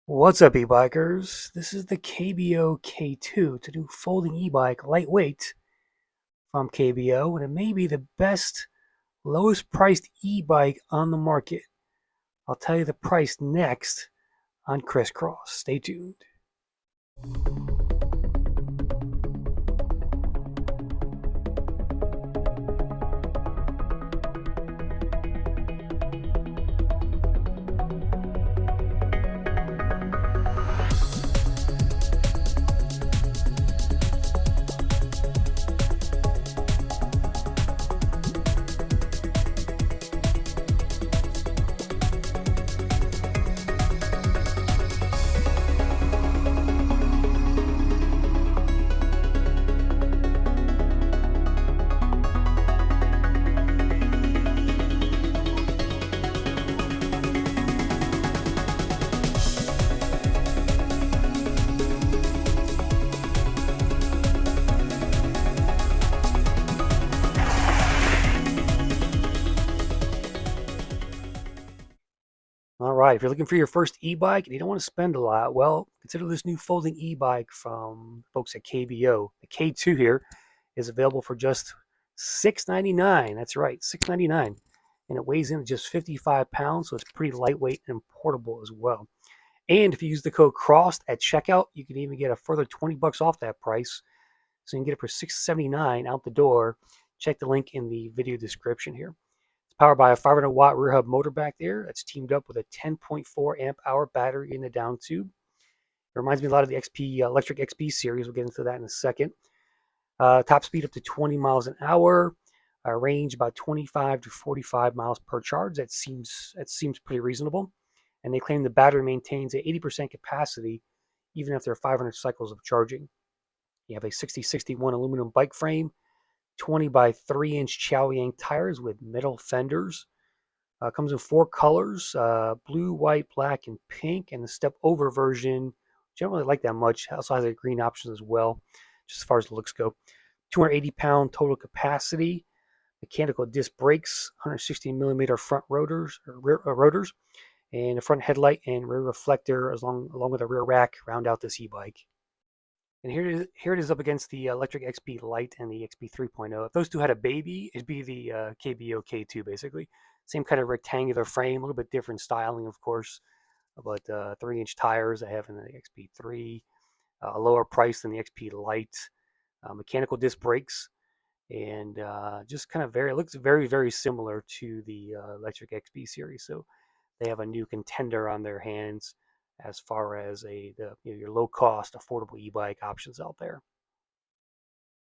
What's up, e-bikers? This is the KBO K2. It's a new folding e-bike, lightweight, from KBO, and it may be the best, lowest priced e-bike on the market. I'll tell you the price next on Crisscross. Stay tuned. All right, if you're looking for your first e-bike and you don't want to spend a lot, well, consider this new folding e-bike from folks at KBO. The K2 here is available for just $6.99. That's right, $6.99. And it weighs in at just 55 pounds, so it's pretty lightweight and portable as well. And if you use the code CROSSED at checkout, you can even get a further 20 bucks off that price. So you can get it for $6.79 out the door. Check the link in the video description here. It's powered by a 500 watt rear hub motor back there that's teamed up with a 10.4 amp hour battery in the down tube. It reminds me a lot of the electric XP series. We'll get into that in a second. Top speed up to 20 miles an hour. Range about 25 to 45 miles per charge. That seems pretty reasonable. And they claim the battery maintains a 80% capacity even after 500 cycles of charging. You have a 6061 aluminum bike frame, 20 by 3-inch Chow Yang tires with metal fenders. Comes in 4 colors, blue, white, black, and pink. And the step over version, which I don't really like that much, also has a green option as well, just as far as the looks go. 280-pound total capacity, mechanical disc brakes, 160 millimeter front rotors, or rear rotors, and a front headlight and rear reflector along with a rear rack round out this e-bike. And here it is up against the electric XP Lite and the XP 3.0. If those two had a baby, it'd be the KBO K2 basically. Same kind of rectangular frame, a little bit different styling, of course, but 3-inch tires I have in the XP3, a lower price than the XP Lite, mechanical disc brakes, and just kind of it looks very, very similar to the electric XP series. So they have a new contender on their hands as far as your low-cost, affordable e-bike options out there.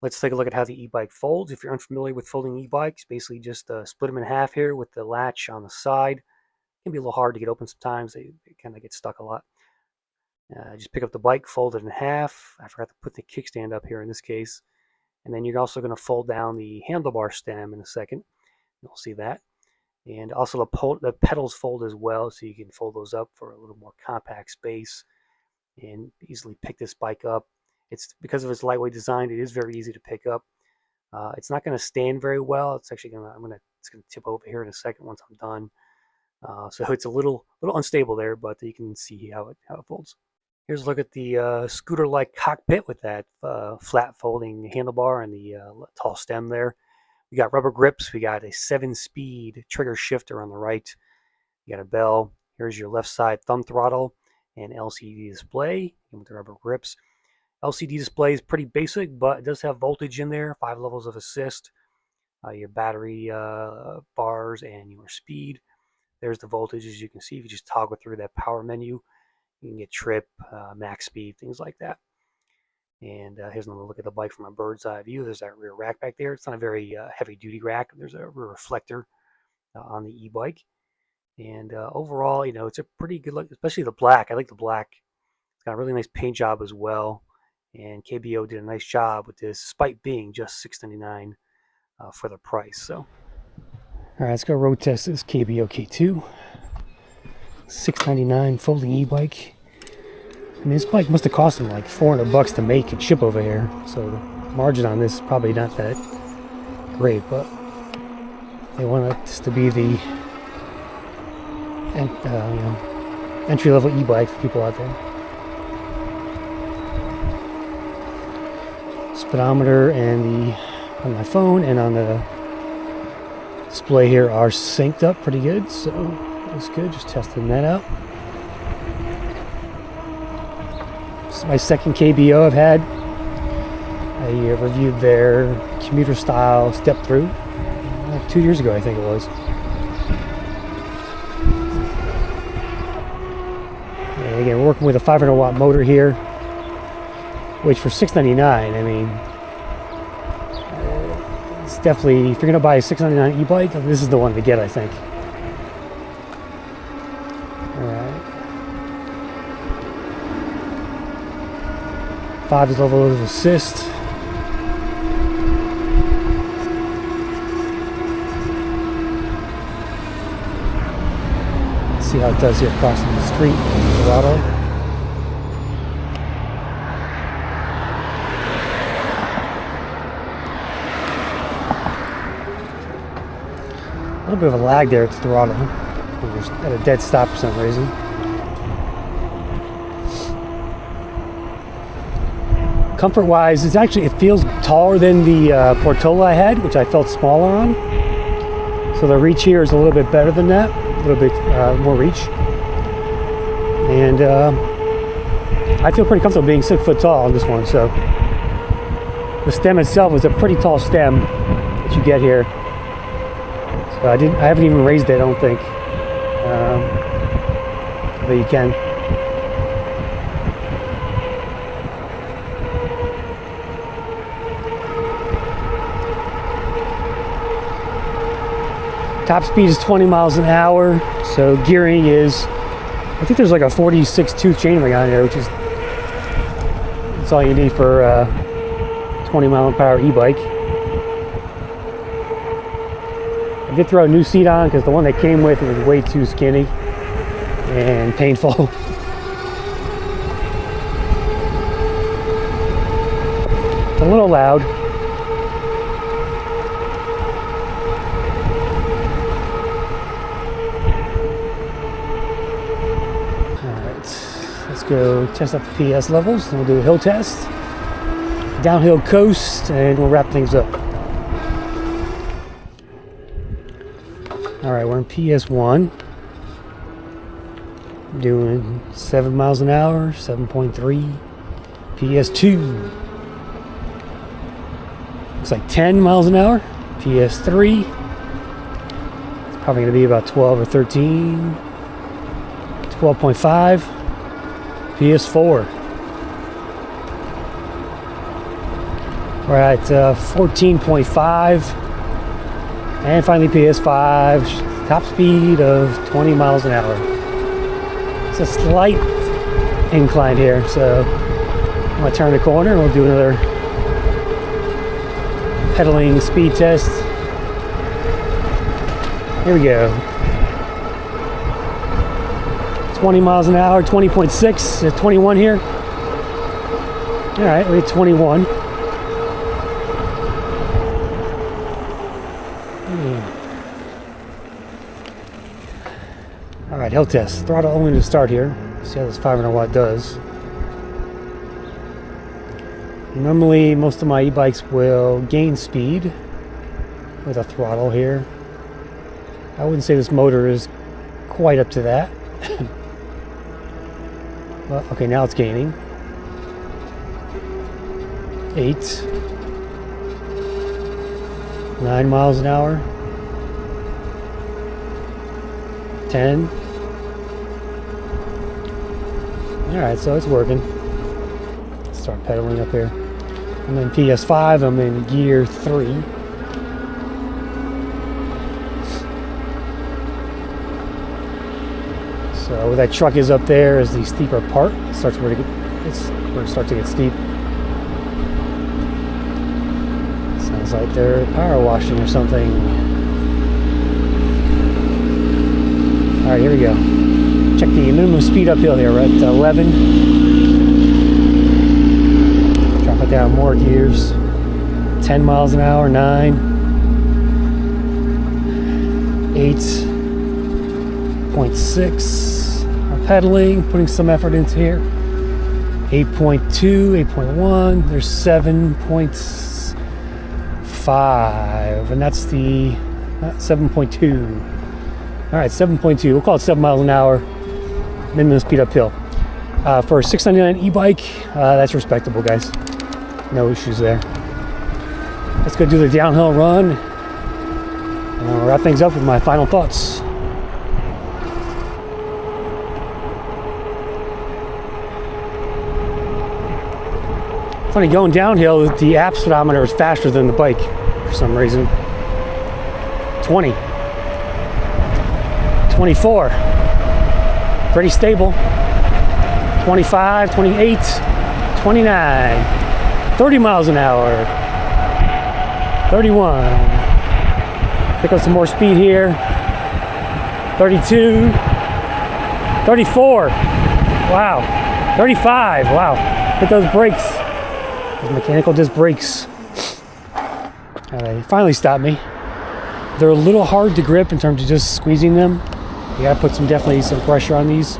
Let's take a look at how the e-bike folds. If you're unfamiliar with folding e-bikes, basically just split them in half here with the latch on the side. It can be a little hard to get open sometimes. They kind of get stuck a lot. Just pick up the bike, fold it in half. I forgot to put the kickstand up here in this case. And then you're also going to fold down the handlebar stem in a second. You'll see that. And also the pedals fold as well, so you can fold those up for a little more compact space and easily pick this bike up. It's because of its lightweight design, it is very easy to pick up. It's not going to stand very well. It's actually it's going to tip over here in a second once I'm done. So it's a little unstable there, but you can see how it folds. Here's a look at the scooter-like cockpit with that flat folding handlebar and the tall stem there. We got rubber grips. We got a 7-speed trigger shifter on the right. You got a bell. Here's your left side thumb throttle and LCD display with the rubber grips. LCD display is pretty basic, but it does have voltage in there, 5 levels of assist, your battery bars, and your speed. There's the voltage, as you can see. If you just toggle through that power menu, you can get trip, max speed, things like that. And here's another look at the bike from a bird's eye view. There's that rear rack back there. It's not a very heavy duty rack. There's a rear reflector on the e-bike. And overall, it's a pretty good look, especially the black. I like the black. It's got a really nice paint job as well. And KBO did a nice job with this, despite being just $6.99 for the price. So, all right, let's go road test this KBO K2. $6.99 folding e-bike. I mean, this bike must have cost them like 400 bucks to make and ship over here. So the margin on this is probably not that great, but they want this to be the entry-level e-bike for people out there. Speedometer and on my phone and on the display here are synced up pretty good, so that's good. Just testing that out. This is my second KBO I've had. I reviewed their commuter style step through 2 years ago, I think it was. And again, we're working with a 500 watt motor here, which for $699, I mean, it's definitely, if you're gonna buy a $699 e-bike, this is the one to get, I think. All right. 5 is level of assist. See how it does here crossing the street in Colorado. A little bit of a lag there at the throttle. We're just at a dead stop for some reason. Comfort-wise, it feels taller than the Portola I had, which I felt smaller on. So the reach here is a little bit better than that. A little bit more reach, and I feel pretty comfortable being 6 foot tall on this one. So the stem itself is a pretty tall stem that you get here. So I haven't even raised it, I don't think, but you can. Top speed is 20 miles an hour, so gearing is, I think there's like a 46 tooth chain ring on there, which is, that's all you need for a 20 mile per hour e-bike. I did throw a new seat on because the one that came with was way too skinny and painful. It's a little loud. Go test up the PS levels, and we'll do a hill test, downhill coast, and we'll wrap things up. All right, we're in PS1, doing 7 miles an hour, 7.3. PS2 looks like 10 miles an hour. PS3, it's probably going to be about 12 or 13. 12.5. PS4. We're at 14.5. And finally PS5. Top speed of 20 miles an hour. It's a slight incline here, so I'm going to turn the corner and we'll do another pedaling speed test. Here we go. 20 miles an hour, 20.6, 21 here. All right, we're at 21. All right, hill test. Throttle only to start here. See how this 500 watt does. Normally, most of my e-bikes will gain speed with a throttle here. I wouldn't say this motor is quite up to that. Well, okay, now it's gaining. 8. 9 miles an hour. 10. Alright, so it's working. Let's start pedaling up here. I'm in PS5, I'm in gear 3. So where that truck is up there is the steeper part. It starts where it starts to get steep. Sounds like they're power washing or something. All right, here we go. Check the minimum speed uphill here. We're at 11. Drop it down more gears. 10 miles an hour, 9. 8.6. pedaling, putting some effort into here. 8.2, 8.1, there's 7.5, and that's the 7.2. All right, 7.2, we'll call it 7 miles an hour, minimum speed uphill. For a $699 e-bike, that's respectable, guys. No issues there. Let's go do the downhill run, and I'll wrap things up with my final thoughts. Funny, going downhill, the app speedometer is faster than the bike for some reason. 20. 24. Pretty stable. 25, 28, 29. 30 miles an hour. 31. Pick up some more speed here. 32. 34. Wow. 35. Wow. Hit those brakes. Those mechanical disc brakes. They finally stopped me. They're a little hard to grip in terms of just squeezing them. You gotta put definitely some pressure on these.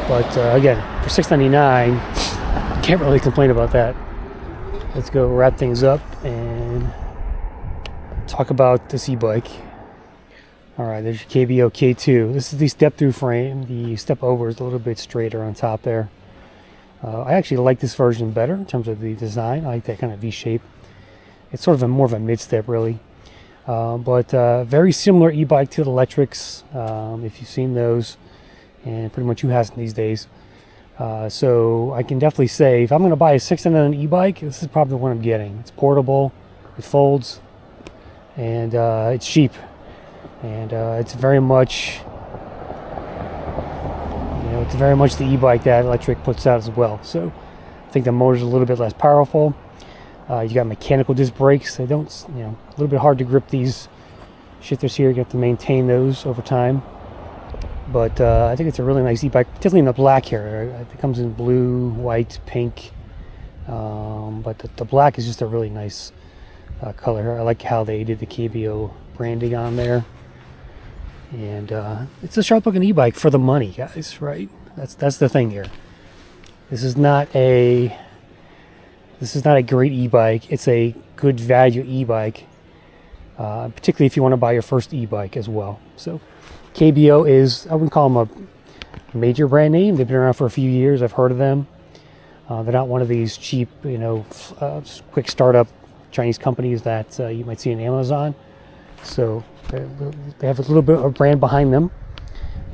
But again, for $699, can't really complain about that. Let's go wrap things up and talk about this e-bike. All right, there's your KBO K2. This is the step-through frame. The step over is a little bit straighter on top there. I actually like this version better in terms of the design. I like that kind of V shape. It's sort of more of a mid-step, really. But very similar e-bike to the electrics, if you've seen those, and pretty much who hasn't these days. So I can definitely say, if I'm going to buy a $699 e-bike, this is probably the one I'm getting. It's portable, it folds, and it's cheap, and it's very much, it's very much the e-bike that electric puts out as well. So I think the motor's a little bit less powerful. You got mechanical disc brakes. They don't, a little bit hard to grip these shifters here. You have to maintain those over time. But I think it's a really nice e-bike, particularly in the black here. It comes in blue, white, pink. But the black is just a really nice color. I like how they did the KBO branding on there. And it's a sharp looking e-bike for the money, guys, right? That's the thing here. This is not a great e-bike. It's a good value e-bike, particularly if you want to buy your first e-bike as well. So KBO is, I wouldn't call them a major brand name. They've been around for a few years. I've heard of them. They're not one of these cheap, quick startup Chinese companies that you might see on Amazon. So they have a little bit of a brand behind them.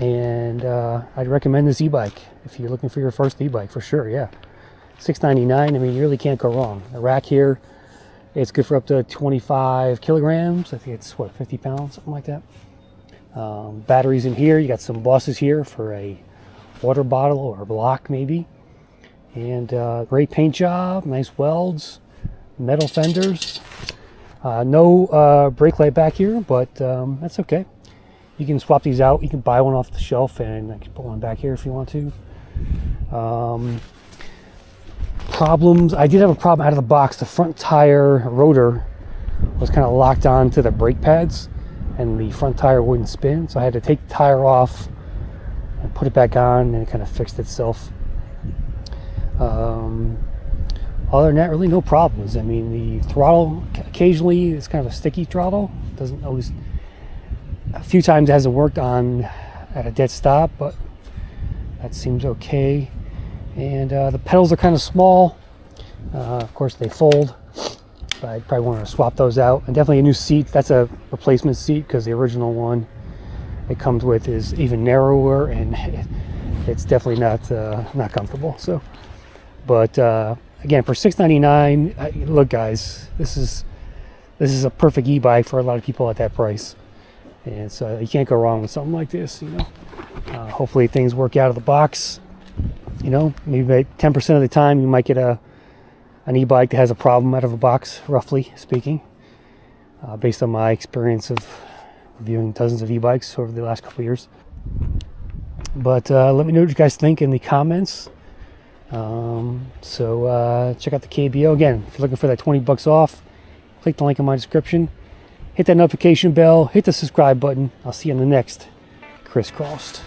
And I'd recommend this e-bike if you're looking for your first e-bike, for sure, yeah. $699, I mean, you really can't go wrong. The rack here, it's good for up to 25 kilograms. I think it's, 50 pounds, something like that. Batteries in here. You got some bosses here for a water bottle or a block, maybe. And great paint job, nice welds, metal fenders. No brake light back here, but that's okay. You can swap these out. You can buy one off the shelf and I can put one back here if you want to. Problems. I did have a problem out of the box. The front tire rotor was kind of locked on to the brake pads and the front tire wouldn't spin. So I had to take the tire off and put it back on and it kind of fixed itself. Other than that, really no problems. I mean, the throttle occasionally is kind of a sticky throttle. Doesn't always, a few times it hasn't worked on at a dead stop, but that seems okay. And the pedals are kind of small. Of course, they fold. But I'd probably want to swap those out. And definitely a new seat. That's a replacement seat because the original one it comes with is even narrower, and it's definitely not comfortable. So, but again, for $699, look, guys, this is a perfect e-bike for a lot of people at that price. And so you can't go wrong with something like this. Hopefully things work out of the box. Maybe 10% of the time you might get an e-bike that has a problem out of a box, roughly speaking, based on my experience of reviewing dozens of e-bikes over the last couple of years. But let me know what you guys think in the comments. So check out the KBO. Again, if you're looking for that $20 off, click the link in my description. Hit that notification bell, hit the subscribe button. I'll see you in the next Crisscrossed.